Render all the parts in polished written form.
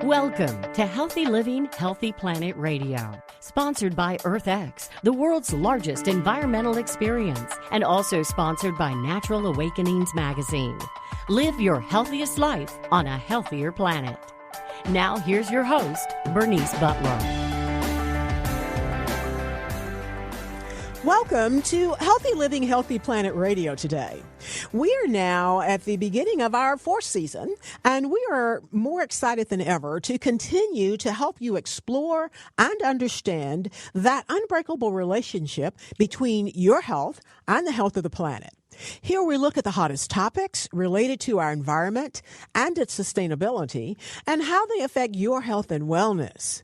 Welcome to Healthy Living, Healthy Planet Radio, sponsored by EarthX, the world's largest environmental experience, and also sponsored by Natural Awakenings magazine. Live your healthiest life on a healthier planet. Now here's your host, Bernice Butler. Welcome to Healthy Living, Healthy Planet Radio today. We are now at the beginning of our fourth season, and we are more excited than ever to continue to help you explore and understand that unbreakable relationship between your health and the health of the planet. Here we look at the hottest topics related to our environment and its sustainability and how they affect your health and wellness.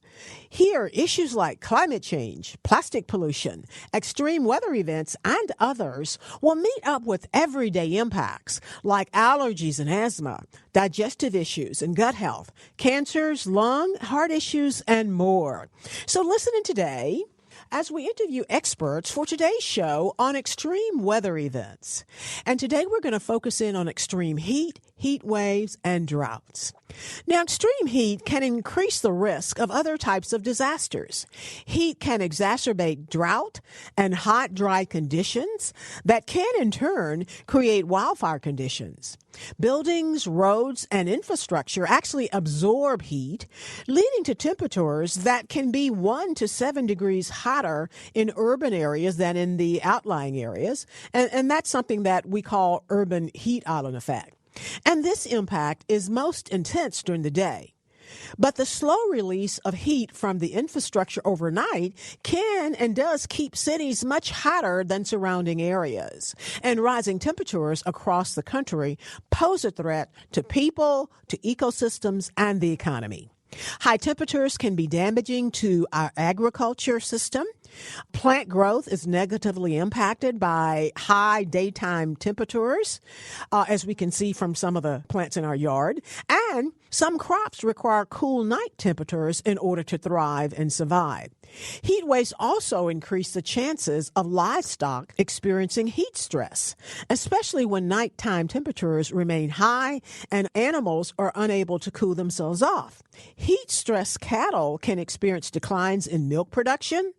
Here, issues like climate change, plastic pollution, extreme weather events, and others will meet up with everyday impacts like allergies and asthma, digestive issues and gut health, cancers, lung, heart issues, and more. So listen in today as we interview experts for today's show on extreme weather events. And today we're going to focus in on extreme heat, heat waves, and droughts. Now, extreme heat can increase the risk of other types of disasters. Heat can exacerbate drought and hot, dry conditions that can, in turn, create wildfire conditions. Buildings, roads, and infrastructure actually absorb heat, leading to temperatures that can be 1 to 7 degrees hotter in urban areas than in the outlying areas. And that's something that we call urban heat island effect. And this impact is most intense during the day. But the slow release of heat from the infrastructure overnight can and does keep cities much hotter than surrounding areas. And rising temperatures across the country pose a threat to people, to ecosystems, and the economy. High temperatures can be damaging to our agriculture system. Plant growth is negatively impacted by high daytime temperatures, as we can see from some of the plants in our yard. And some crops require cool night temperatures in order to thrive and survive. Heat waves also increase the chances of livestock experiencing heat stress, especially when nighttime temperatures remain high and animals are unable to cool themselves off. Heat-stressed cattle can experience declines in milk production.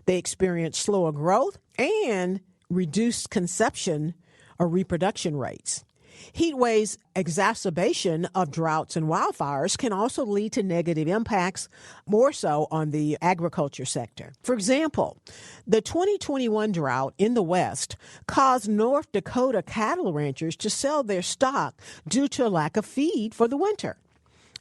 They experience slower growth and reduced conception or reproduction rates. Heat waves' exacerbation of droughts and wildfires can also lead to negative impacts, more so on the agriculture sector. For example, the 2021 drought in the West caused North Dakota cattle ranchers to sell their stock due to a lack of feed for the winter.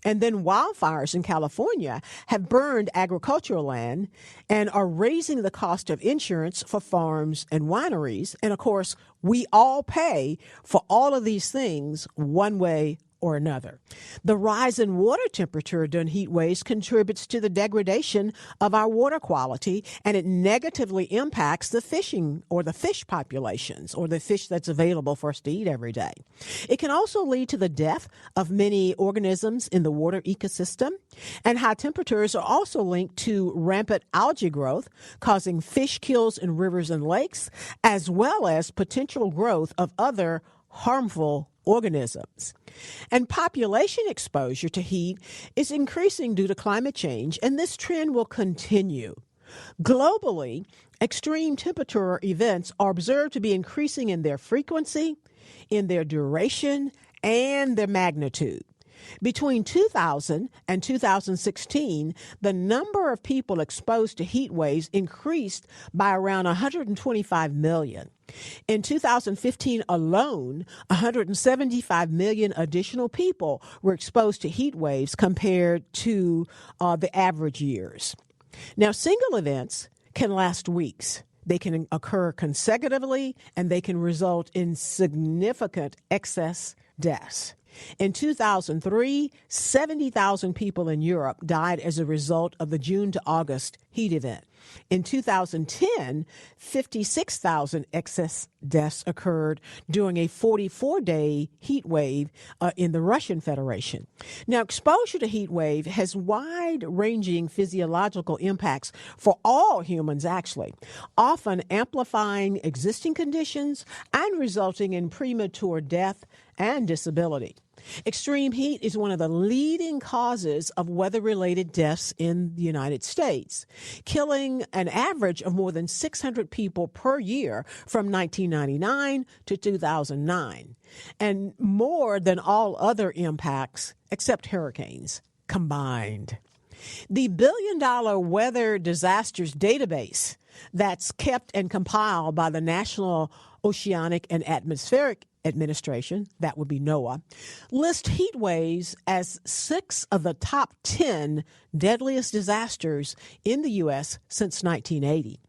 And then wildfires in California have burned agricultural land and are raising the cost of insurance for farms and wineries. And of course, we all pay for all of these things one way or another. The rise in water temperature during heat waves contributes to the degradation of our water quality, and it negatively impacts the fishing or the fish populations or the fish that's available for us to eat every day. It can also lead to the death of many organisms in the water ecosystem, and high temperatures are also linked to rampant algae growth, causing fish kills in rivers and lakes, as well as potential growth of other harmful organisms. And population exposure to heat is increasing due to climate change, and this trend will continue. Globally, extreme temperature events are observed to be increasing in their frequency, in their duration, and their magnitude. Between 2000 and 2016, the number of people exposed to heat waves increased by around 125 million. In 2015 alone, 175 million additional people were exposed to heat waves compared to the average years. Now, single events can last weeks. They can occur consecutively, and they can result in significant excess deaths. In 2003, 70,000 people in Europe died as a result of the June to August heat event. In 2010, 56,000 excess deaths occurred during a 44-day heat wave in the Russian Federation. Now, exposure to heat wave has wide-ranging physiological impacts for all humans, actually, often amplifying existing conditions and resulting in premature death and disability. Extreme heat is one of the leading causes of weather-related deaths in the United States, killing an average of more than 600 people per year from 1999 to 2009, and more than all other impacts except hurricanes combined. The billion-dollar weather disasters database that's kept and compiled by the National Oceanic and Atmospheric Administration, that would be NOAA, lists heat waves as 6 of the top 10 deadliest disasters in the U.S. since 1980.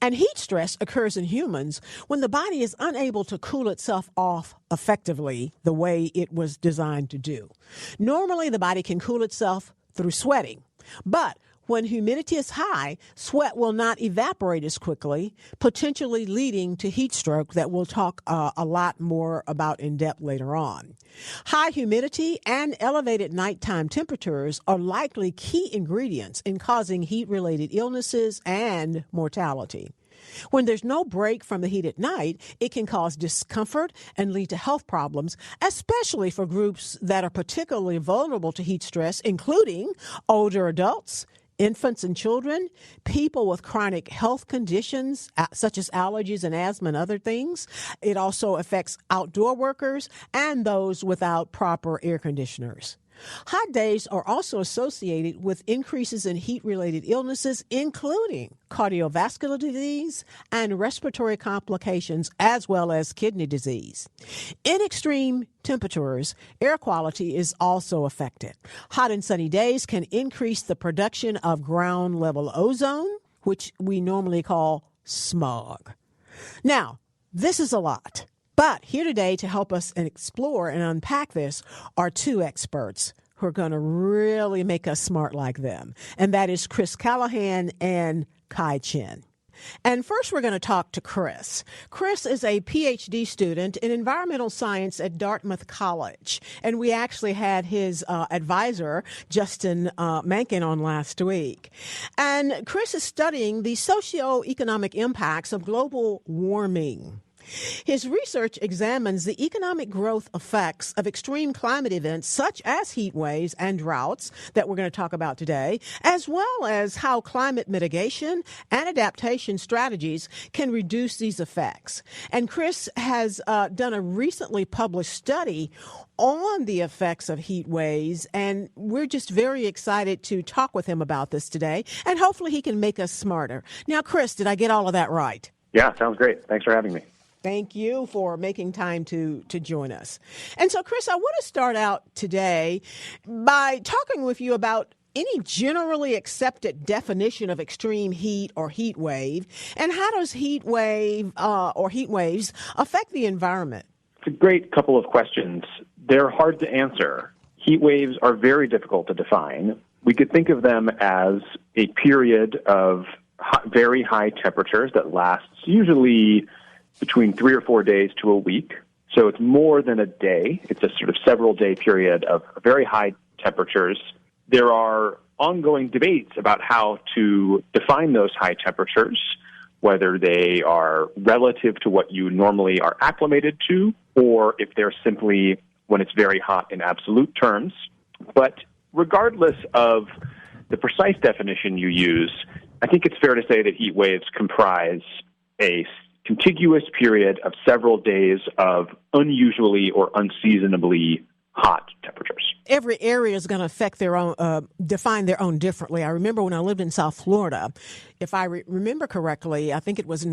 And heat stress occurs in humans when the body is unable to cool itself off effectively the way it was designed to do. Normally, the body can cool itself through sweating, but when humidity is high, sweat will not evaporate as quickly, potentially leading to heat stroke that we'll talk a lot more about in depth later on. High humidity and elevated nighttime temperatures are likely key ingredients in causing heat-related illnesses and mortality. When there's no break from the heat at night, it can cause discomfort and lead to health problems, especially for groups that are particularly vulnerable to heat stress, including older adults, infants and children, people with chronic health conditions such as allergies and asthma and other things. It also affects outdoor workers and those without proper air conditioners. Hot days are also associated with increases in heat-related illnesses, including cardiovascular disease and respiratory complications, as well as kidney disease. In extreme temperatures, air quality is also affected. Hot and sunny days can increase the production of ground-level ozone, which we normally call smog. Now, this is a lot. But here today to help us explore and unpack this are 2 experts who are going to really make us smart like them. And that is Chris Callahan and Kai Chen. And first, we're going to talk to Chris. Chris is a PhD student in environmental science at Dartmouth College. And we actually had his advisor, Justin Mankin, on last week. And Chris is studying the socioeconomic impacts of global warming. His research examines the economic growth effects of extreme climate events such as heat waves and droughts that we're going to talk about today, as well as how climate mitigation and adaptation strategies can reduce these effects. And Chris has done a recently published study on the effects of heat waves, and we're just very excited to talk with him about this today, and hopefully he can make us smarter. Now, Chris, did I get all of that right? Yeah, sounds great. Thanks for having me. Thank you for making time to join us. And so, Chris, I want to start out today by talking with you about any generally accepted definition of extreme heat or heat wave, and how does heat wave or heat waves affect the environment? It's a great couple of questions. They're hard to answer. Heat waves are very difficult to define. We could think of them as a period of very high temperatures that lasts usually between 3 or 4 days to a week. So it's more than a day. It's a sort of several-day period of very high temperatures. There are ongoing debates about how to define those high temperatures, whether they are relative to what you normally are acclimated to, or if they're simply when it's very hot in absolute terms. But regardless of the precise definition you use, I think it's fair to say that heat waves comprise a contiguous period of several days of unusually or unseasonably hot temperatures. Every area is going to affect their own, define their own differently. I remember when I lived in South Florida, if I remember correctly, I think it was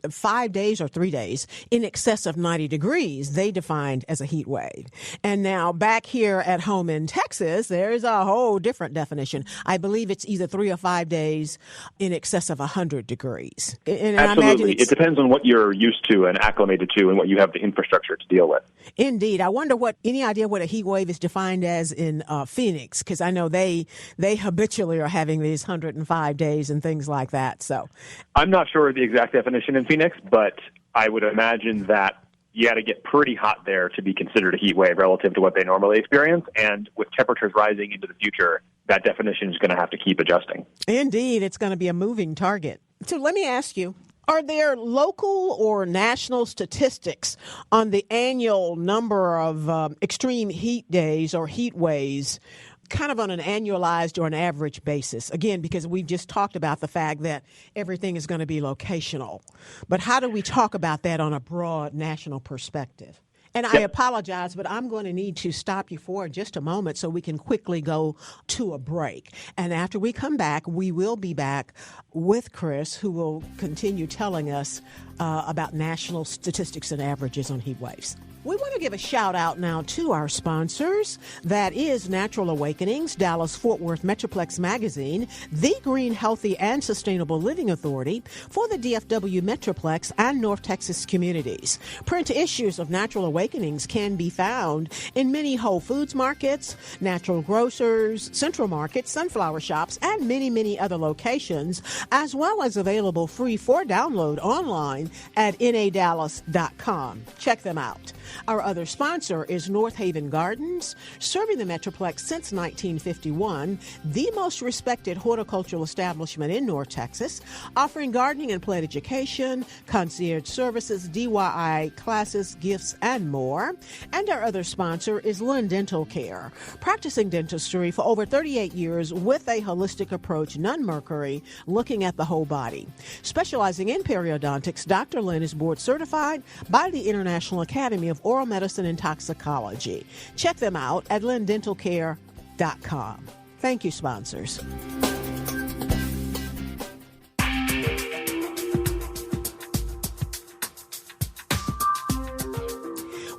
5 days or 3 days in excess of 90 degrees, they defined as a heat wave. And now back here at home in Texas, there's a whole different definition. I believe it's either 3 or 5 days in excess of 100 degrees. And absolutely. It depends on what you're used to and acclimated to and what you have the infrastructure to deal with. Indeed. I wonder any idea what a heat wave is defined as in Phoenix, because I know they habitually are having these 105 days and things like that. So I'm not sure of the exact definition in Phoenix, but I would imagine that you got to get pretty hot there to be considered a heat wave relative to what they normally experience. And with temperatures rising into the future, that definition is going to have to keep adjusting. Indeed, it's going to be a moving target. So let me ask you, Are there local or national statistics on the annual number of extreme heat days or heat waves, kind of on an annualized or an average basis? Again, because we've just talked about the fact that everything is going to be locational. But how do we talk about that on a broad national perspective? And I apologize, but I'm going to need to stop you for just a moment so we can quickly go to a break. And after we come back, we will be back with Chris, who will continue telling us about national statistics and averages on heat waves. We want to give a shout out now to our sponsors. That is Natural Awakenings, Dallas-Fort Worth Metroplex Magazine, the Green, Healthy, and Sustainable Living Authority for the DFW Metroplex and North Texas communities. Print issues of Natural Awakenings can be found in many Whole Foods markets, natural grocers, Central Market, sunflower shops, and many, many other locations, as well as available free for download online at nadallas.com. Check them out. Our other sponsor is North Haven Gardens, serving the Metroplex since 1951, the most respected horticultural establishment in North Texas, offering gardening and plant education, concierge services, DIY classes, gifts, and more. And our other sponsor is Lynn Dental Care, practicing dentistry for over 38 years with a holistic approach, none mercury, looking at the whole body. Specializing in periodontics, Dr. Lynn is board certified by the International Academy of Oral Medicine and Toxicology. Check them out at lindentalcare.com. Thank you, sponsors.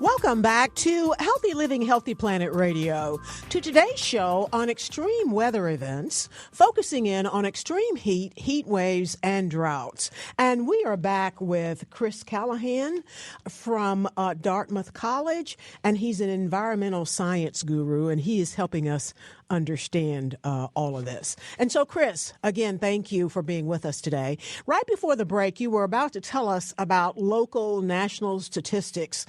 Welcome back to Healthy Living, Healthy Planet Radio. To today's show on extreme weather events, focusing in on extreme heat, heat waves, and droughts. And we are back with Chris Callahan from Dartmouth College, and he's an environmental science guru, and he is helping us understand all of this. And so, Chris, again, thank you for being with us today. Right before the break, you were about to tell us about local, national statistics,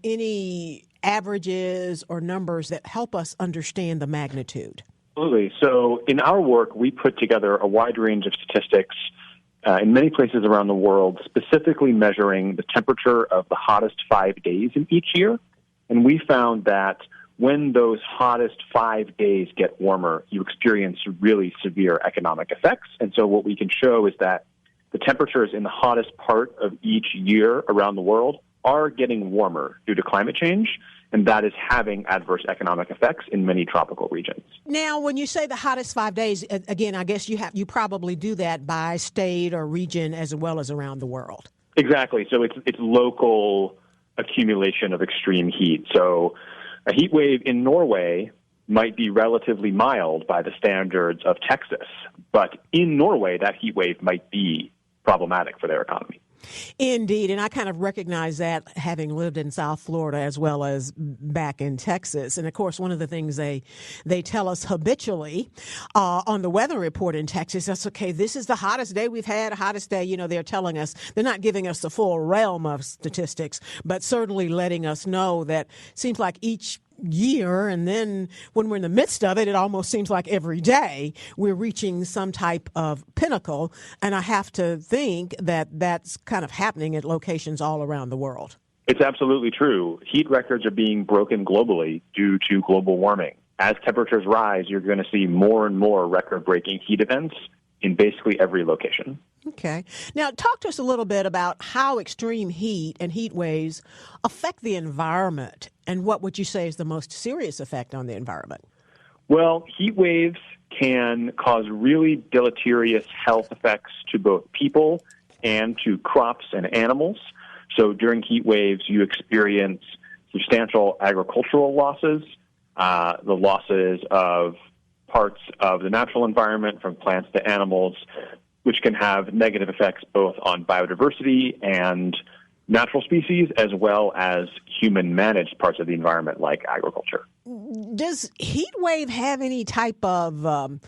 any averages or numbers that help us understand the magnitude. Absolutely. So in our work, we put together a wide range of statistics in many places around the world, specifically measuring the temperature of the hottest 5 days in each year. And we found that when those hottest 5 days get warmer, you experience really severe economic effects. And so what we can show is that the temperatures in the hottest part of each year around the world are getting warmer due to climate change, and that is having adverse economic effects in many tropical regions. Now, when you say the hottest 5 days, again, I guess you probably do that by state or region as well as around the world. Exactly. So it's local accumulation of extreme heat. So a heat wave in Norway might be relatively mild by the standards of Texas, but in Norway, that heat wave might be problematic for their economy. Indeed, and I kind of recognize that having lived in South Florida as well as back in Texas. And of course, one of the things they tell us habitually on the weather report in Texas, that's okay, this is the hottest day we've had, hottest day, they're telling us, they're not giving us the full realm of statistics, but certainly letting us know that it seems like each year, and then when we're in the midst of it, it almost seems like every day we're reaching some type of pinnacle. And I have to think that that's kind of happening at locations all around the world. It's absolutely true. Heat records are being broken globally due to global warming. As temperatures rise, you're going to see more and more record-breaking heat events in basically every location. Okay. Now, talk to us a little bit about how extreme heat and heat waves affect the environment, and what would you say is the most serious effect on the environment? Well, heat waves can cause really deleterious health effects to both people and to crops and animals. So during heat waves, you experience substantial agricultural losses, the losses of parts of the natural environment, from plants to animals, which can have negative effects both on biodiversity and natural species, as well as human-managed parts of the environment like agriculture. Does heat wave have any type of,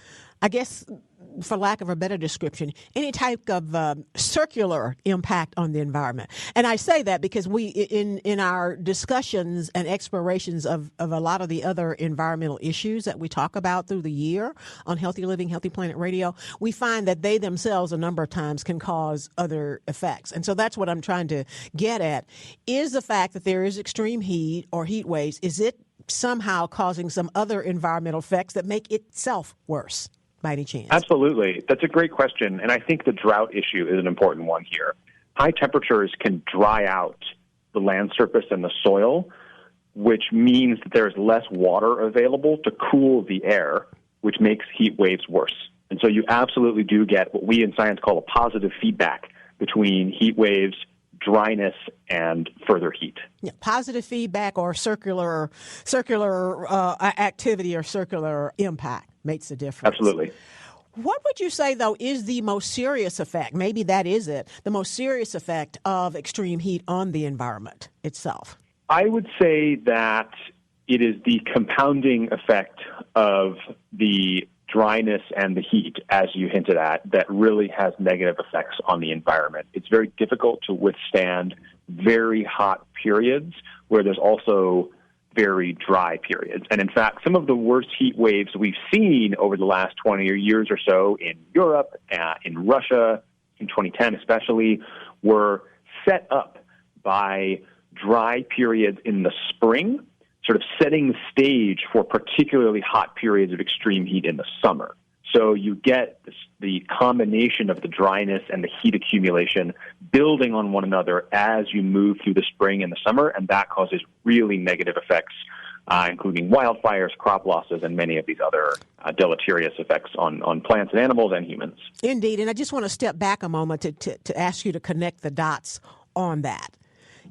for lack of a better description, any type of circular impact on the environment. And I say that because we, in our discussions and explorations of a lot of the other environmental issues that we talk about through the year on Healthy Living, Healthy Planet Radio, we find that they themselves a number of times can cause other effects. And so that's what I'm trying to get at, is the fact that there is extreme heat or heat waves, is it somehow causing some other environmental effects that make itself worse by any chance? Absolutely. That's a great question. And I think the drought issue is an important one here. High temperatures can dry out the land surface and the soil, which means that there's less water available to cool the air, which makes heat waves worse. And so you absolutely do get what we in science call a positive feedback between heat waves, dryness, and further heat. Yeah, positive feedback or circular activity or circular impact makes a difference. Absolutely. What would you say, though, is the most serious effect? Maybe that is it, the most serious effect of extreme heat on the environment itself? I would say that it is the compounding effect of the dryness and the heat, as you hinted at, that really has negative effects on the environment. It's very difficult to withstand very hot periods where there's also very dry periods. And in fact, some of the worst heat waves we've seen over the last 20 years or so in Europe, in Russia, in 2010 especially, were set up by dry periods in the spring, sort of setting the stage for particularly hot periods of extreme heat in the summer. So you get the combination of the dryness and the heat accumulation building on one another as you move through the spring and the summer, and that causes really negative effects, including wildfires, crop losses, and many of these other deleterious effects on plants and animals and humans. Indeed, and I just want to step back a moment to ask you to connect the dots on that.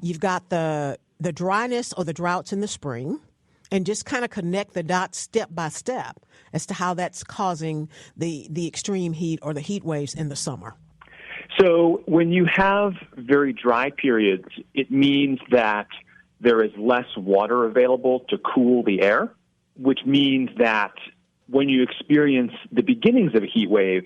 You've got the dryness or the droughts in the spring, and just kind of connect the dots step by step as to how that's causing the extreme heat or the heat waves in the summer. So when you have very dry periods, it means that there is less water available to cool the air, which means that when you experience the beginnings of a heat wave,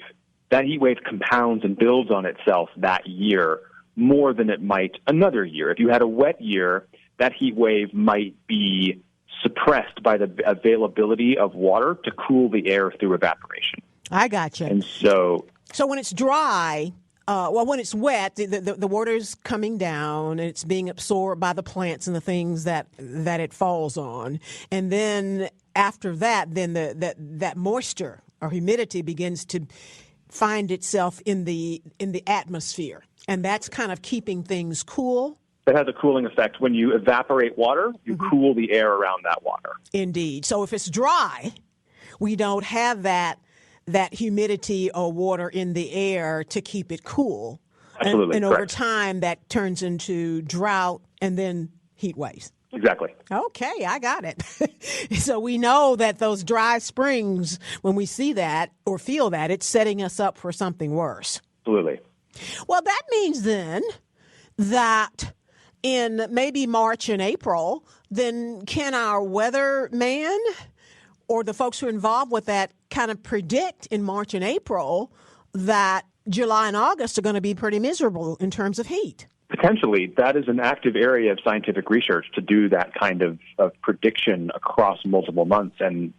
that heat wave compounds and builds on itself that year more than it might another year. If you had a wet year, that heat wave might be suppressed by the availability of water to cool the air through evaporation. I gotcha. And so when it's dry, when it's wet, the water's coming down and it's being absorbed by the plants and the things that it falls on. And then after that, then that moisture or humidity begins to find itself in the atmosphere. And that's kind of keeping things cool. That has a cooling effect. When you evaporate water, you cool the air around that water. Indeed. So if it's dry, we don't have that humidity or water in the air to keep it cool. Absolutely. And over time, that turns into drought and then heat waves. Exactly. Okay, I got it. So we know that those dry springs, when we see that or feel that, it's setting us up for something worse. Absolutely. Well, that means then that in maybe March and April, then can our weatherman or the folks who are involved with that kind of predict in March and April that July and August are going to be pretty miserable in terms of heat? Potentially. That is an active area of scientific research to do that kind of prediction across multiple months. And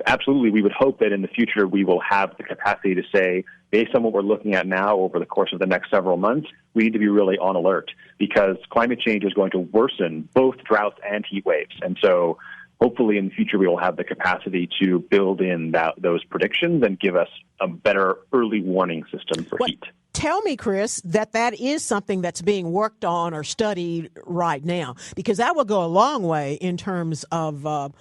absolutely, we would hope that in the future we will have the capacity to say, based on what we're looking at now over the course of the next several months, we need to be really on alert because climate change is going to worsen both droughts and heat waves. And so hopefully in the future we will have the capacity to build in those predictions and give us a better early warning system for heat. Tell me, Chris, that is something that's being worked on or studied right now, because that will go a long way in terms of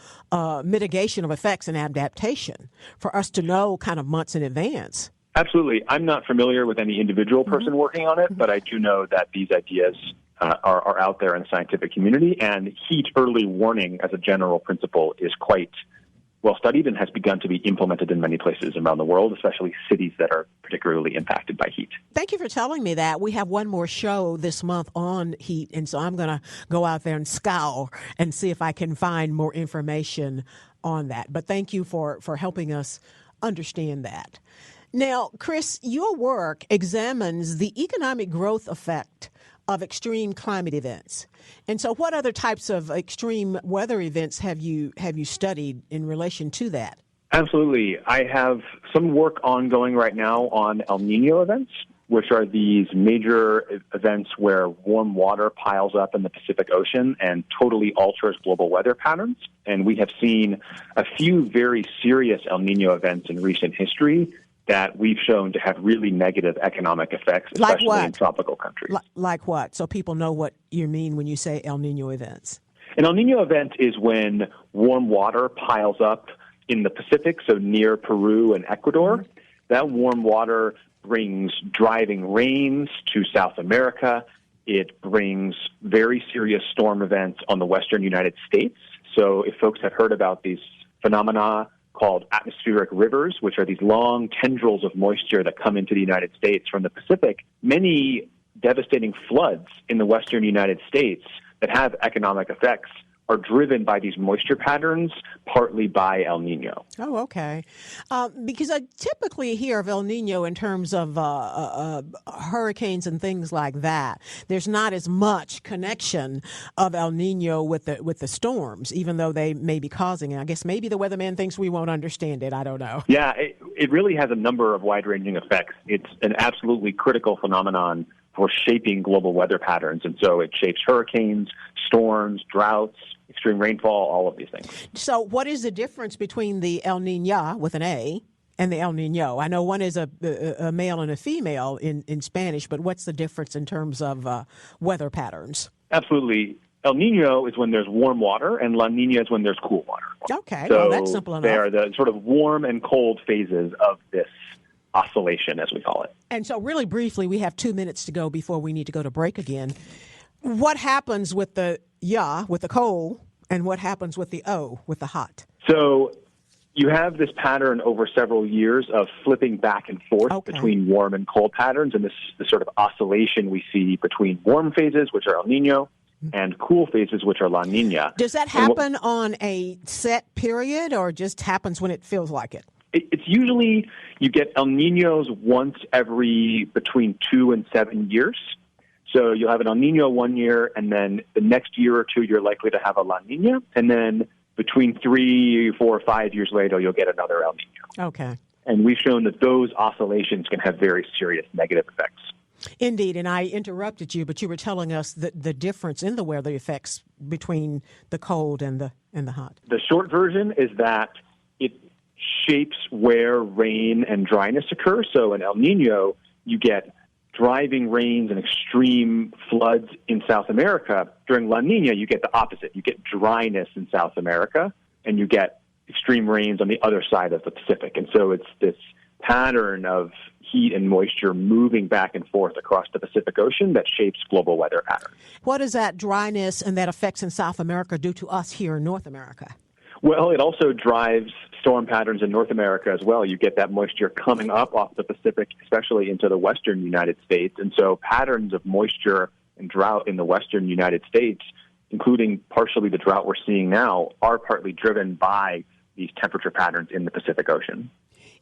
mitigation of effects and adaptation for us to know kind of months in advance. Absolutely. I'm not familiar with any individual person working on it, but I do know that these ideas are out there in the scientific community, and heat early warning as a general principle is quite well studied and has begun to be implemented in many places around the world, especially cities that are particularly impacted by heat. Thank you for telling me that. We have one more show this month on heat, and so I'm going to go out there and scour and see if I can find more information on that. But thank you for helping us understand that. Now, Chris, your work examines the economic growth effect of extreme climate events. And so what other types of extreme weather events have you studied in relation to that? Absolutely. I have some work ongoing right now on El Nino events, which are these major events where warm water piles up in the Pacific Ocean and totally alters global weather patterns. And we have seen a few very serious El Nino events in recent history that we've shown to have really negative economic effects, especially in tropical countries. Like what? So people know what you mean when you say El Nino events. An El Nino event is when warm water piles up in the Pacific, so near Peru and Ecuador. Mm-hmm. That warm water brings driving rains to South America. It brings very serious storm events on the western United States. So if folks have heard about these phenomena called atmospheric rivers, which are these long tendrils of moisture that come into the United States from the Pacific, many devastating floods in the western United States that have economic effects are driven by these moisture patterns, partly by El Nino. Oh, okay. Because I typically hear of El Nino in terms of hurricanes and things like that. There's not as much connection of El Nino with the storms, even though they may be causing it. I guess maybe the weatherman thinks we won't understand it. I don't know. Yeah, it really has a number of wide-ranging effects. It's an absolutely critical phenomenon for shaping global weather patterns. And so it shapes hurricanes, storms, droughts, extreme rainfall, all of these things. So what is the difference between the El Niña with an A and the El Nino? I know one is a male and a female in Spanish, but what's the difference in terms of weather patterns? Absolutely. El Nino is when there's warm water, and La Nina is when there's cool water. Okay, so well, that's simple enough. They are the sort of warm and cold phases of this oscillation, as we call it. And so really briefly, we have 2 minutes to go before we need to go to break again. What happens with the ya, with the cold, and what happens with the o, with the hot? So you have this pattern over several years of flipping back and forth between warm and cold patterns, and this sort of oscillation we see between warm phases, which are El Nino, and cool phases, which are La Nina. Does that happen on a set period, or just happens when it feels like it? It's usually you get El Ninos once every between 2 and 7 years. So you'll have an El Nino 1 year, and then the next year or two, you're likely to have a La Nina. And then between 3, 4, 5 years later, you'll get another El Nino. Okay. And we've shown that those oscillations can have very serious negative effects. Indeed, and I interrupted you, but you were telling us the difference in the weather effects between the cold and the hot. The short version is that it shapes where rain and dryness occur. So in El Nino, you get driving rains and extreme floods in South America. During La Nina, you get the opposite. You get dryness in South America, and you get extreme rains on the other side of the Pacific. And so it's this pattern of heat and moisture moving back and forth across the Pacific Ocean that shapes global weather patterns. What does that dryness and that effects in South America do to us here in North America? Well, it also drives storm patterns in North America as well. You get that moisture coming up off the Pacific, especially into the western United States. And so patterns of moisture and drought in the western United States, including partially the drought we're seeing now, are partly driven by these temperature patterns in the Pacific Ocean.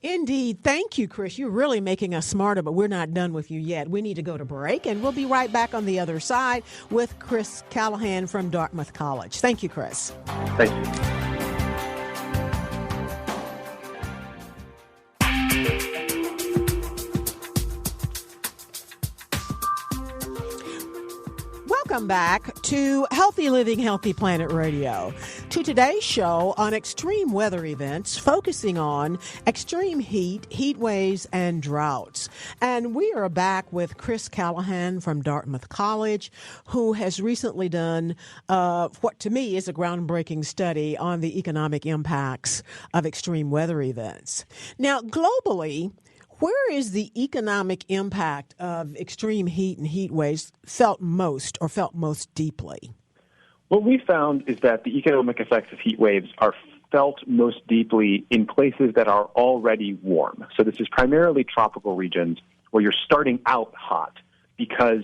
Indeed. Thank you, Chris. You're really making us smarter, but we're not done with you yet. We need to go to break, and we'll be right back on the other side with Chris Callahan from Dartmouth College. Thank you, Chris. Thank you. Welcome back to Healthy Living, Healthy Planet Radio. To today's show on extreme weather events, focusing on extreme heat, heat waves, and droughts. And we are back with Chris Callahan from Dartmouth College, who has recently done what to me is a groundbreaking study on the economic impacts of extreme weather events. Now, globally, where is the economic impact of extreme heat and heat waves felt most deeply? What we found is that the economic effects of heat waves are felt most deeply in places that are already warm. So this is primarily tropical regions where you're starting out hot, because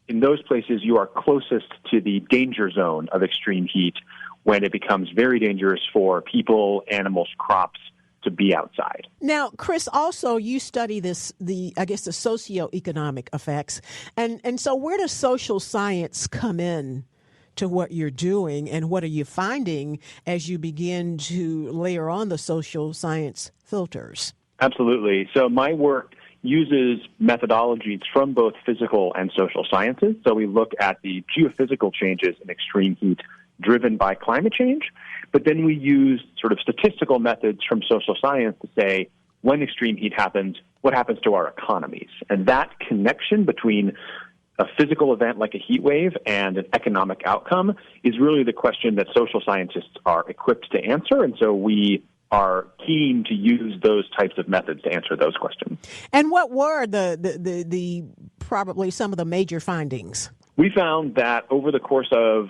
in those places you are closest to the danger zone of extreme heat when it becomes very dangerous for people, animals, crops to be outside. Now, Chris, also you study the socioeconomic effects. And so where does social science come in to what you're doing, and what are you finding as you begin to layer on the social science filters? Absolutely. So my work uses methodologies from both physical and social sciences. So we look at the geophysical changes in extreme heat driven by climate change, but then we use sort of statistical methods from social science to say, when extreme heat happens, what happens to our economies? And that connection between a physical event like a heat wave and an economic outcome is really the question that social scientists are equipped to answer. And so we are keen to use those types of methods to answer those questions. And what were the probably some of the major findings? We found that over the course of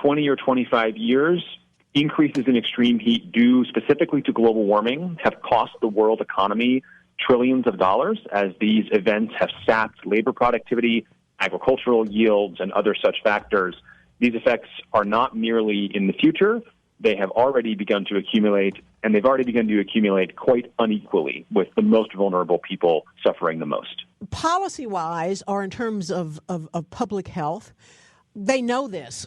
20 or 25 years, increases in extreme heat due specifically to global warming have cost the world economy trillions of dollars, as these events have sapped labor productivity, agricultural yields, and other such factors. These effects are not merely in the future. They have already begun to accumulate, and they've already begun to accumulate quite unequally, with the most vulnerable people suffering the most. Policy-wise, or in terms of public health, they know this.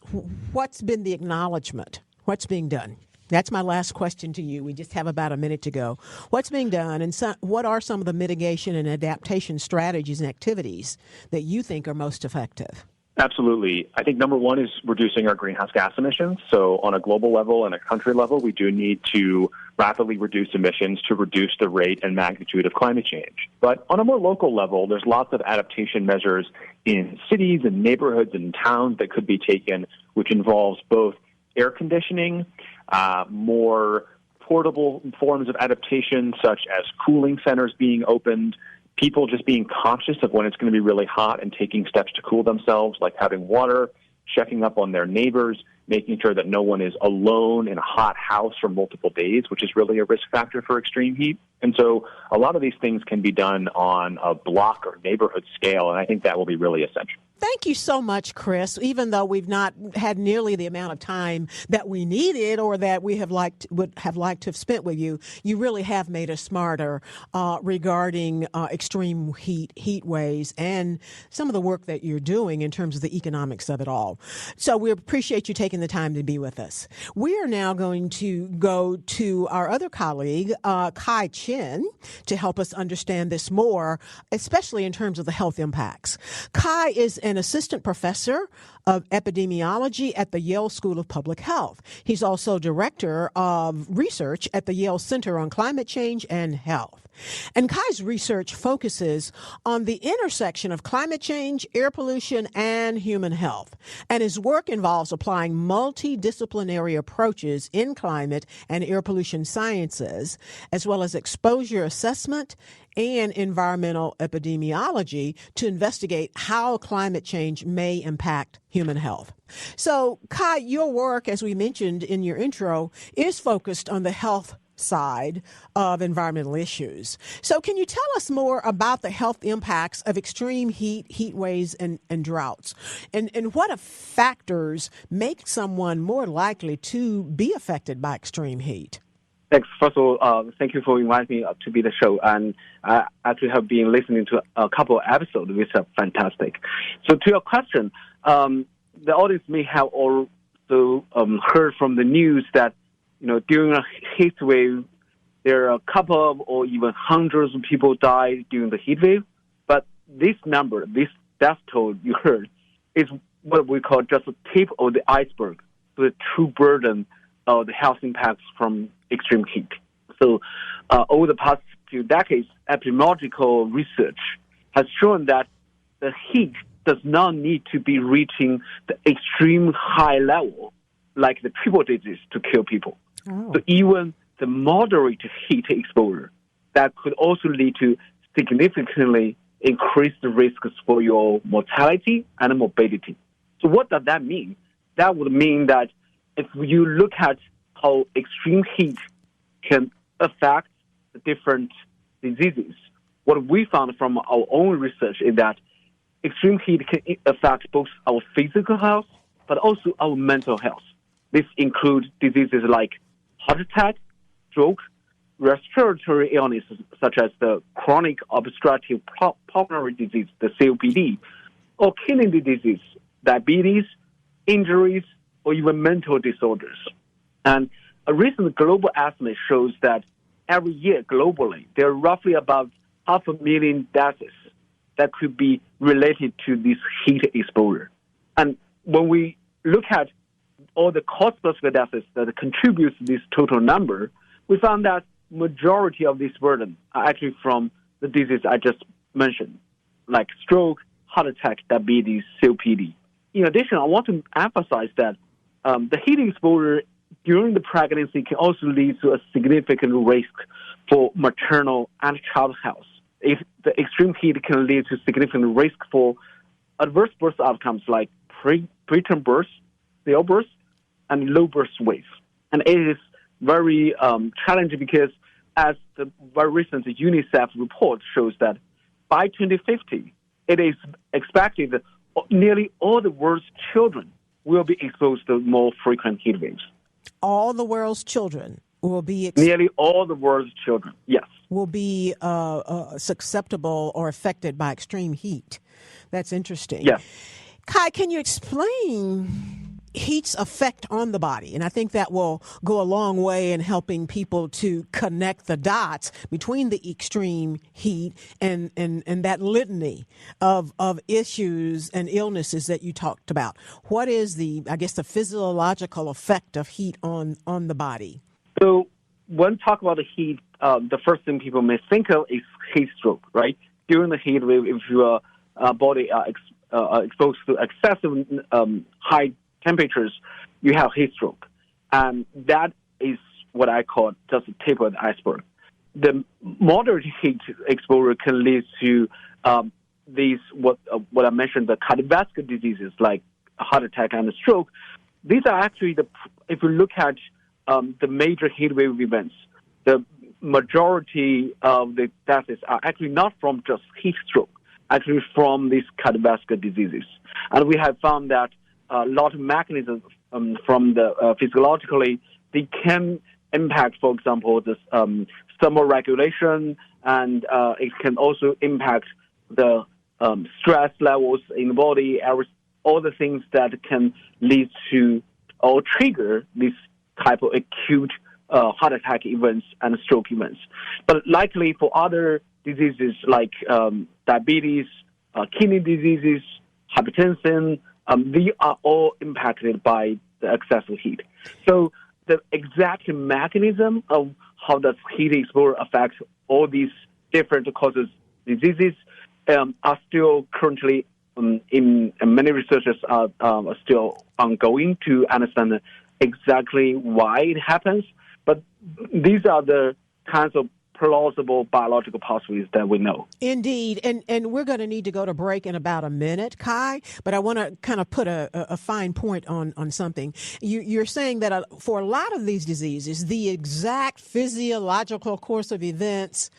What's been the acknowledgement? What's being done? That's my last question to you. We just have about a minute to go. What's being done, and what are some of the mitigation and adaptation strategies and activities that you think are most effective? Absolutely. I think number one is reducing our greenhouse gas emissions. So on a global level and a country level, we do need to rapidly reduce emissions to reduce the rate and magnitude of climate change. But on a more local level, there's lots of adaptation measures in cities and neighborhoods and towns that could be taken, which involves both air conditioning, more portable forms of adaptation, such as cooling centers being opened, people just being conscious of when it's going to be really hot and taking steps to cool themselves, like having water, checking up on their neighbors, making sure that no one is alone in a hot house for multiple days, which is really a risk factor for extreme heat. And so a lot of these things can be done on a block or neighborhood scale, and I think that will be really essential. Thank you so much, Chris. Even though we've not had nearly the amount of time that we needed or that we would have liked to have spent with you, you really have made us smarter regarding extreme heat waves and some of the work that you're doing in terms of the economics of it all. So we appreciate you taking the time to be with us. We are now going to go to our other colleague, Kai Chen, to help us understand this more, especially in terms of the health impacts. Kai is an assistant professor of epidemiology at the Yale School of Public Health. He's also director of research at the Yale Center on Climate Change and Health. And Kai's research focuses on the intersection of climate change, air pollution, and human health. And his work involves applying multidisciplinary approaches in climate and air pollution sciences, as well as exposure assessment and environmental epidemiology to investigate how climate change may impact human health. So, Kai, your work, as we mentioned in your intro, is focused on the health side of environmental issues. So can you tell us more about the health impacts of extreme heat waves, and droughts? And what factors make someone more likely to be affected by extreme heat? Thanks. First of all, thank you for inviting me to be the show. And I actually have been listening to a couple of episodes, which are fantastic. So to your question, the audience may have also heard from the news that during a heat wave, there are a couple of or even hundreds of people died during the heat wave. But this number, this death toll you heard, is what we call just the tip of the iceberg, the true burden of the health impacts from extreme heat. So over the past few decades, epidemiological research has shown that the heat does not need to be reaching the extreme high level like the triple digits to kill people. Oh. So even the moderate heat exposure, that could also lead to significantly increased risks for your mortality and morbidity. So what does that mean? That would mean that if you look at how extreme heat can affect the different diseases, what we found from our own research is that extreme heat can affect both our physical health, but also our mental health. This includes diseases like heart attack, stroke, respiratory illnesses such as the chronic obstructive pulmonary disease, the COPD, or kidney disease, diabetes, injuries, or even mental disorders. And a recent global estimate shows that every year globally, there are roughly about 500,000 deaths that could be related to this heat exposure. And when we look at all the cause-specific deaths that contributes to this total number, we found that majority of this burden are actually from the disease I just mentioned, like stroke, heart attack, diabetes, COPD. In addition, I want to emphasize that the heat exposure during the pregnancy can also lead to a significant risk for maternal and child health. If the extreme heat can lead to significant risk for adverse birth outcomes like preterm birth, stillbirth, and low birth weight. And it is very challenging because as the very recent UNICEF report shows that by 2050, it is expected that nearly all the world's children will be exposed to more frequent heat waves. All the world's children will be nearly all the world's children, yes, will be susceptible or affected by extreme heat. That's interesting. Yes. Kai, can you explain heat's effect on the body? And I think that will go a long way in helping people to connect the dots between the extreme heat and that litany of issues and illnesses that you talked about. What is the physiological effect of heat on the body? So when talk about the heat, the first thing people may think of is heat stroke, right? During the heat wave, if your body are exposed to excessive high temperatures, you have heat stroke. And that is what I call just the tip of the iceberg. The moderate heat exposure can lead to these, what I mentioned, the cardiovascular diseases like heart attack and stroke. These are actually, if you look at the major heat wave events, the majority of the deaths are actually not from just heat stroke, actually from these cardiovascular diseases. And we have found that a lot of mechanisms from the physiologically, they can impact, for example, the thermoregulation, and it can also impact the stress levels in the body, all the things that can lead to or trigger this type of acute heart attack events and stroke events. But likely for other diseases like diabetes, kidney diseases, hypertension, they are all impacted by the excessive heat. So the exact mechanism of how does heat exposure affect all these different causes diseases are still currently in many researchers are still ongoing to understand exactly why it happens. But these are the kinds of plausible biological pathways that we know. Indeed. And we're going to need to go to break in about a minute, Kai, but I want to kind of put a fine point on something. You're saying that for a lot of these diseases, the exact physiological course of events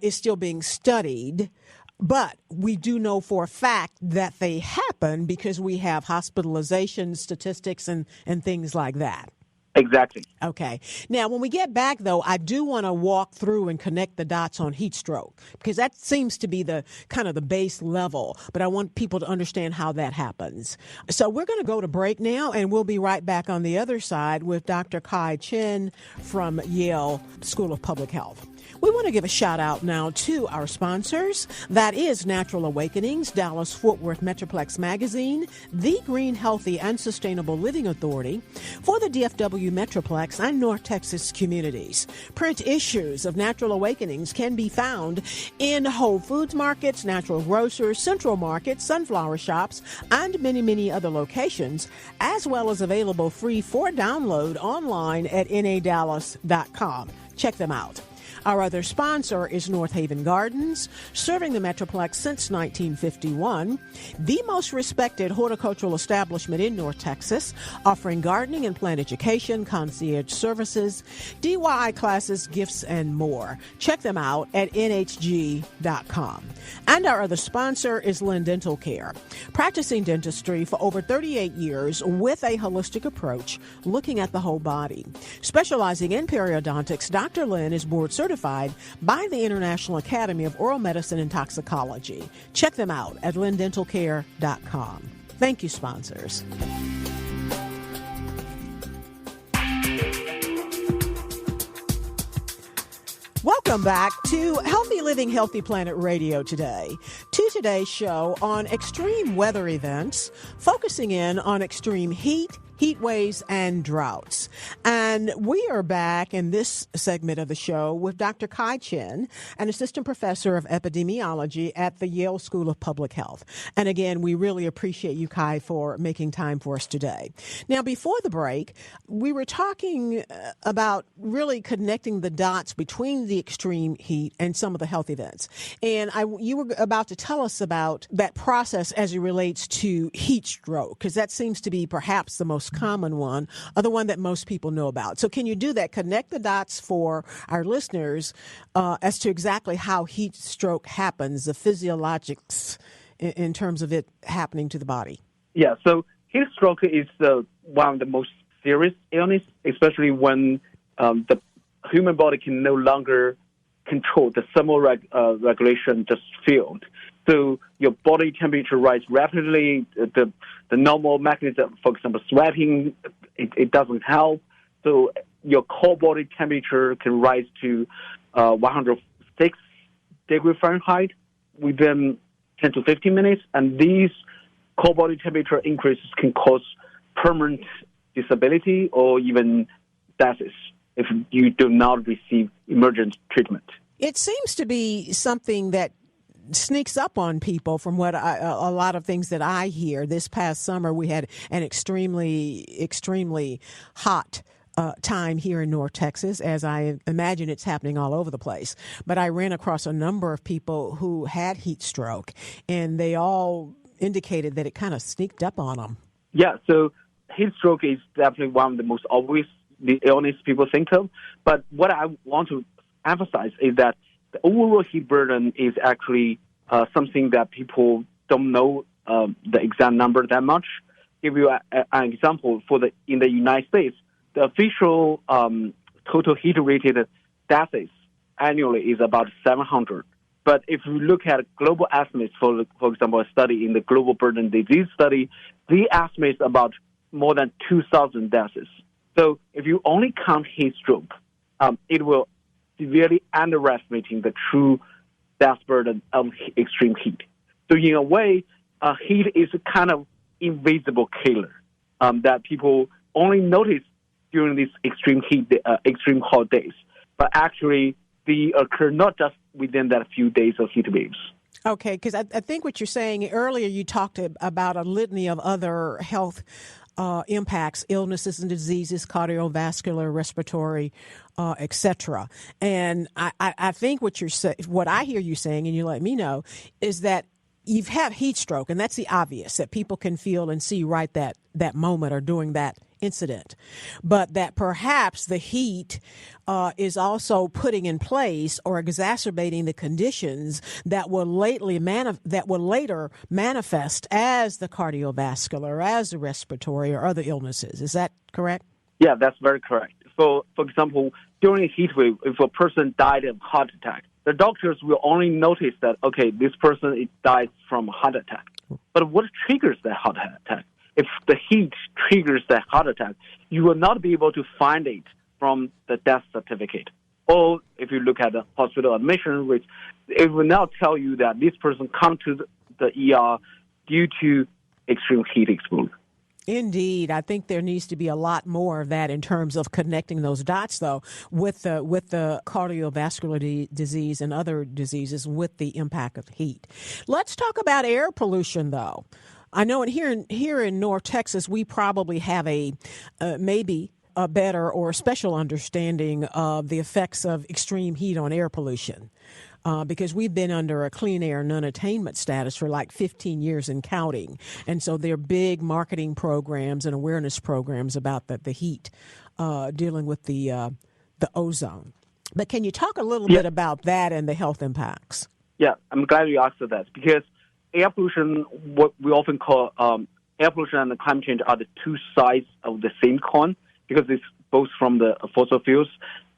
is still being studied. But we do know for a fact that they happen because we have hospitalization statistics and things like that. Exactly. Okay. Now, when we get back, though, I do want to walk through and connect the dots on heat stroke, because that seems to be the kind of the base level. But I want people to understand how that happens. So we're going to go to break now, and we'll be right back on the other side with Dr. Kai Chen from Yale School of Public Health. We want to give a shout out now to our sponsors. That is Natural Awakenings, Dallas-Fort Worth Metroplex Magazine, The Green, Healthy, and Sustainable Living Authority for the DFW Metroplex and North Texas communities. Print issues of Natural Awakenings can be found in Whole Foods markets, natural grocers, Central Market, Sunflower Shops, and many, many other locations, as well as available free for download online at nadallas.com. Check them out. Our other sponsor is North Haven Gardens, serving the Metroplex since 1951, the most respected horticultural establishment in North Texas, offering gardening and plant education, concierge services, DIY classes, gifts, and more. Check them out at nhg.com. And our other sponsor is Lynn Dental Care, practicing dentistry for over 38 years with a holistic approach, looking at the whole body. Specializing in periodontics, Dr. Lynn is board certified by the International Academy of Oral Medicine and Toxicology. Check them out at lindentalcare.com. Thank you, sponsors. Welcome back to Healthy Living, Healthy Planet Radio today. To today's show on extreme weather events, focusing in on extreme heat waves, and droughts. And we are back in this segment of the show with Dr. Kai Chen, an assistant professor of epidemiology at the Yale School of Public Health. And again, we really appreciate you, Kai, for making time for us today. Now, before the break, we were talking about really connecting the dots between the extreme heat and some of the health events. And you were about to tell us about that process as it relates to heat stroke, because that seems to be perhaps the most common one, or the one that most people know about. So can you do that? Connect the dots for our listeners as to exactly how heat stroke happens, the physiologics in terms of it happening to the body. Yeah, so heat stroke is one of the most serious illness, especially when the human body can no longer control the thermal regulation just failed. So your body temperature rises rapidly. The normal mechanism, for example, sweating, it doesn't help. So your core body temperature can rise to 106 degrees Fahrenheit within 10 to 15 minutes. And these core body temperature increases can cause permanent disability or even death if you do not receive emergent treatment. It seems to be something that sneaks up on people from what a lot of things that I hear. This past summer, we had an extremely hot time here in North Texas, as I imagine it's happening all over the place. But I ran across a number of people who had heat stroke, and they all indicated that it kind of sneaked up on them. Yeah, so heat stroke is definitely one of the most obvious illness people think of. But what I want to emphasize is that the overall heat burden is actually something that people don't know the exact number that much. Give you an example. In the United States, the official total heat-related deaths annually is about 700. But if you look at global estimates, for example, a study in the Global Burden Disease Study, they estimate about more than 2,000 deaths. So if you only count heat stroke, it will severely underestimating the true death burden of extreme heat. So in a way, heat is a kind of invisible killer that people only notice during these extreme heat, extreme hot days. But actually, they occur not just within that few days of heat waves. Okay, because I think what you're saying earlier, you talked about a litany of other health impacts, illnesses and diseases, cardiovascular, respiratory, etc. And I think what I hear you saying, and you let me know, is that you have heat stroke, and that's the obvious that people can feel and see right that moment or during that incident, but that perhaps the heat is also putting in place or exacerbating the conditions that will later manifest as the cardiovascular, as the respiratory, or other illnesses. Is that correct? Yeah, that's very correct. For example, during a heat wave, if a person died of heart attack, the doctors will only notice that, okay, this person died from a heart attack. But what triggers that heart attack? If the heat triggers that heart attack, you will not be able to find it from the death certificate. Or if you look at the hospital admission, which it will now tell you that this person come to the ER due to extreme heat exposure. Indeed. I think there needs to be a lot more of that in terms of connecting those dots, though, with the cardiovascular disease and other diseases with the impact of heat. Let's talk about air pollution, though. I know here in North Texas, we probably have maybe a better or special understanding of the effects of extreme heat on air pollution. Because we've been under a clean air non-attainment status for like 15 years and counting. And so there are big marketing programs and awareness programs about the heat dealing with the ozone. But can you talk a little bit about that and the health impacts? Yeah, I'm glad you asked that because air pollution, what we often call air pollution and climate change are the two sides of the same coin because it's both from the fossil fuels.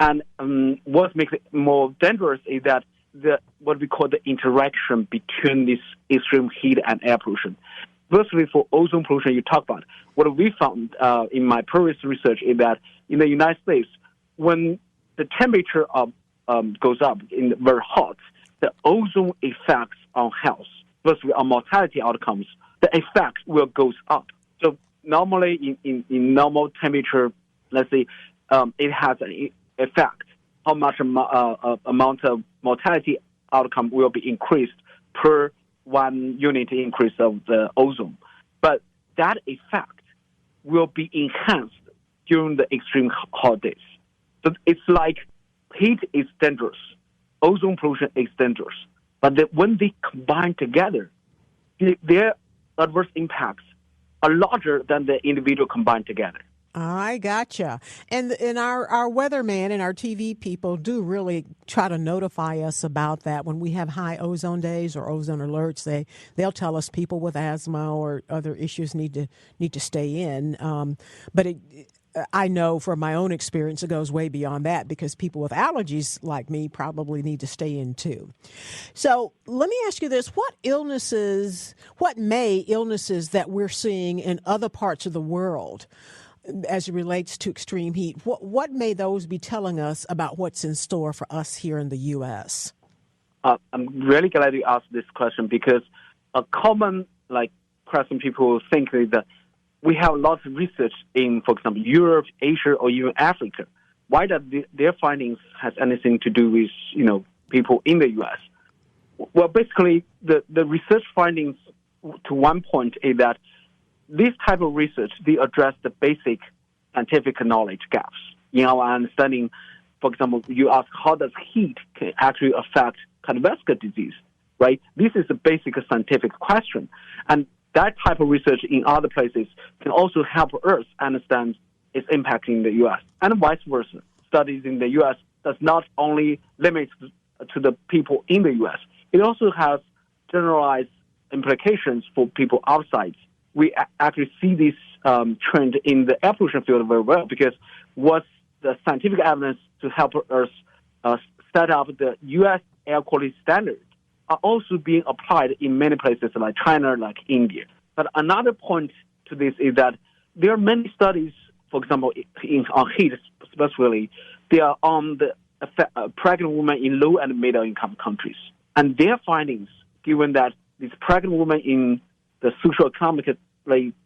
And what makes it more dangerous is that what we call the interaction between this extreme heat and air pollution. Firstly, for ozone pollution you talk about, what we found in my previous research is that in the United States, when the temperature goes up in very hot, the ozone effects on health, firstly on mortality outcomes, the effect will goes up. So normally in normal temperature, let's say it has an effect. How much amount of mortality outcome will be increased per 1 unit increase of the ozone. But that effect will be enhanced during the extreme hot days. So it's like heat is dangerous, ozone pollution is dangerous. But when they combine together, their adverse impacts are larger than the individual combined together. I gotcha. And our weatherman and our TV people do really try to notify us about that when we have high ozone days or ozone alerts. They'll tell us people with asthma or other issues need to stay in. But I know from my own experience it goes way beyond that because people with allergies like me probably need to stay in too. So let me ask you this. What illnesses that we're seeing in other parts of the world as it relates to extreme heat, what may those be telling us about what's in store for us here in the U.S.? I'm really glad you asked this question because a common question people think is that we have lots of research in, for example, Europe, Asia, or even Africa. Why does their findings has anything to do with people in the U.S.? Well, basically, the research findings to one point is that this type of research, they address the basic scientific knowledge gaps. In our understanding, for example, you ask how does heat can actually affect cardiovascular disease, right? This is a basic scientific question. And that type of research in other places can also help us understand its impact in the U.S. and vice versa. Studies in the U.S. does not only limit to the people in the U.S. It also has generalized implications for people outside. We actually see this trend in the air pollution field very well because what's the scientific evidence to help us set up the U.S. air quality standards are also being applied in many places like China, like India. But another point to this is that there are many studies, for example, on heat especially, they are on the pregnant women in low and middle income countries. And their findings, given that these pregnant women in the socio-economically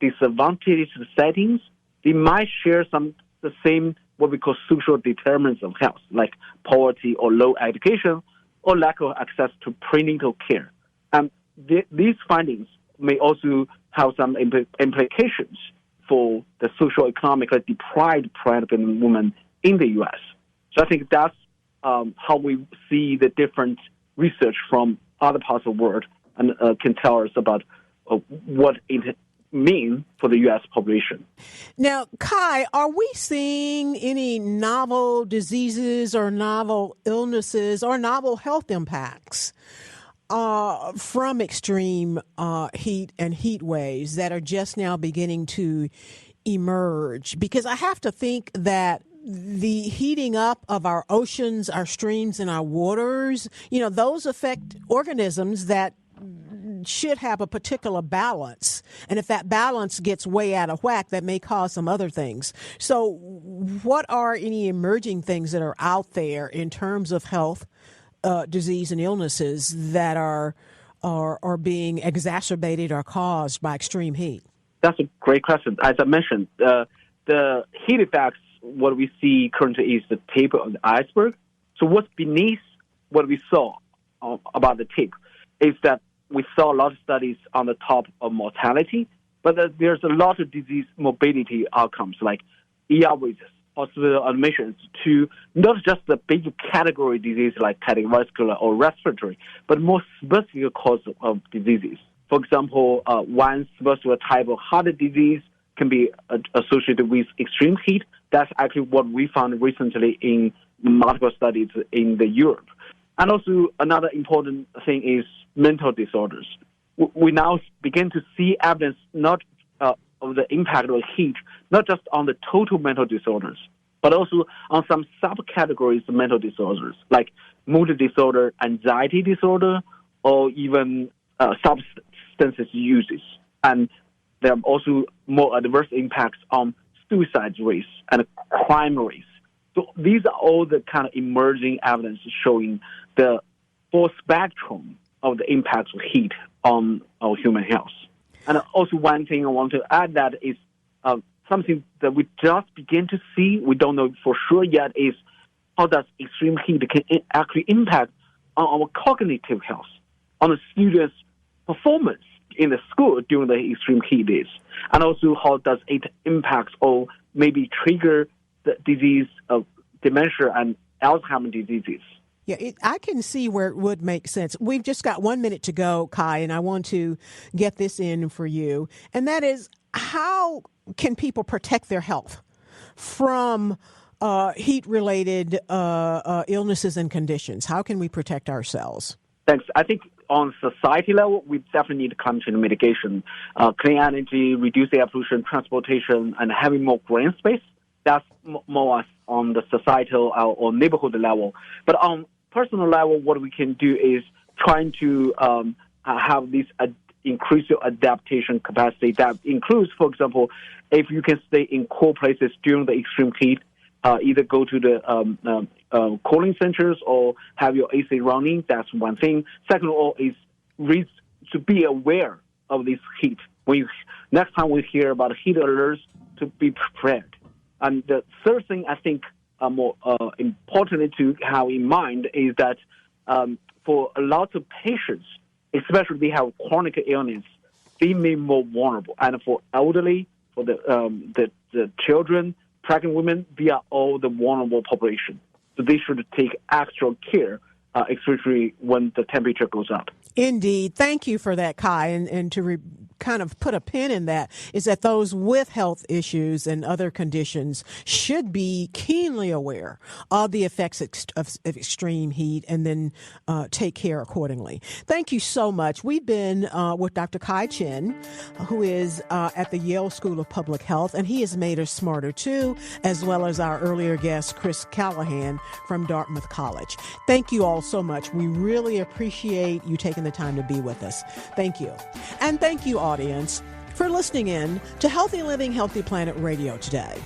disadvantaged settings, they might share the same what we call social determinants of health, like poverty or low education or lack of access to prenatal care. And these findings may also have some implications for the socio-economically deprived pregnant women in the U.S. So I think that's how we see the different research from other parts of the world and can tell us about what it means for the U.S. population. Now, Kai, are we seeing any novel diseases or novel illnesses or novel health impacts from extreme heat and heat waves that are just now beginning to emerge? Because I have to think that the heating up of our oceans, our streams, and our waters, those affect organisms that should have a particular balance. And if that balance gets way out of whack, that may cause some other things. So what are any emerging things that are out there in terms of health, disease, and illnesses that are being exacerbated or caused by extreme heat? That's a great question. As I mentioned, the heat effects, what we see currently is the tip of the iceberg. So what's beneath what we saw about the tip is that we saw a lot of studies on the top of mortality, but there's a lot of disease morbidity outcomes like ER visits, hospital admissions to not just the basic category disease like cardiovascular or respiratory, but more specific cause of diseases. For example, one specific type of heart disease can be associated with extreme heat. That's actually what we found recently in multiple studies in Europe. And also another important thing is mental disorders. We now begin to see evidence not of the impact of heat, not just on the total mental disorders, but also on some subcategories of mental disorders, like mood disorder, anxiety disorder, or even substances uses. And there are also more adverse impacts on suicide rates and crime rates. So these are all the kind of emerging evidence showing the full spectrum of the impacts of heat on our human health. And also one thing I want to add that is something that we just begin to see, we don't know for sure yet, is how does extreme heat can actually impact on our cognitive health, on the students' performance in the school during the extreme heat days, and also how does it impact or maybe trigger the disease of dementia and Alzheimer's diseases. Yeah, I can see where it would make sense. We've just got 1 minute to go, Kai, and I want to get this in for you. And that is, how can people protect their health from heat-related illnesses and conditions? How can we protect ourselves? Thanks. I think on society level, we definitely need to come to the mitigation. Clean energy, reduce air pollution, transportation, and having more green space. That's more on the societal or neighborhood level. But on personal level, what we can do is trying to have this increase your adaptation capacity. That includes, for example, if you can stay in cool places during the extreme heat, either go to the cooling centers or have your AC running. That's one thing. Second of all is to be aware of this heat. Next time we hear about heat alerts, to be prepared. And the third thing I think more important to have in mind is that for a lot of patients, especially they have chronic illness, they may be more vulnerable. And for elderly, for the children, pregnant women, they are all the vulnerable population. So they should take extra care, especially when the temperature goes up. Indeed. Thank you for that, Kai. And to kind of put a pin in that is that those with health issues and other conditions should be keenly aware of the effects of extreme heat and then take care accordingly. Thank you so much. We've been with Dr. Kai Chen, who is at the Yale School of Public Health, and he has made us smarter too, as well as our earlier guest, Chris Callahan from Dartmouth College. Thank you all so much. We really appreciate you taking the time to be with us. Thank you. And thank you, audience, for listening in to Healthy Living, Healthy Planet Radio today.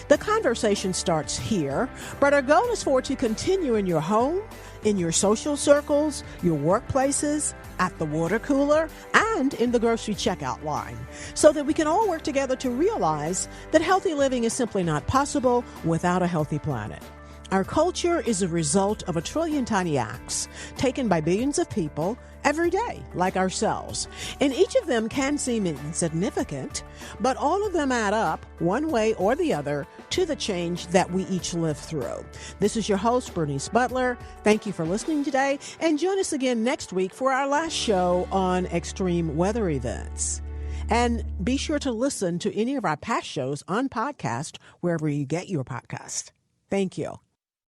The conversation starts here, but our goal is for it to continue in your home, in your social circles, your workplaces, at the water cooler, and in the grocery checkout line, so that we can all work together to realize that healthy living is simply not possible without a healthy planet. Our culture is a result of a trillion tiny acts taken by billions of people every day, like ourselves. And each of them can seem insignificant, but all of them add up, one way or the other, to the change that we each live through. This is your host, Bernice Butler. Thank you for listening today, and join us again next week for our last show on extreme weather events. And be sure to listen to any of our past shows on podcast, wherever you get your podcast. Thank you.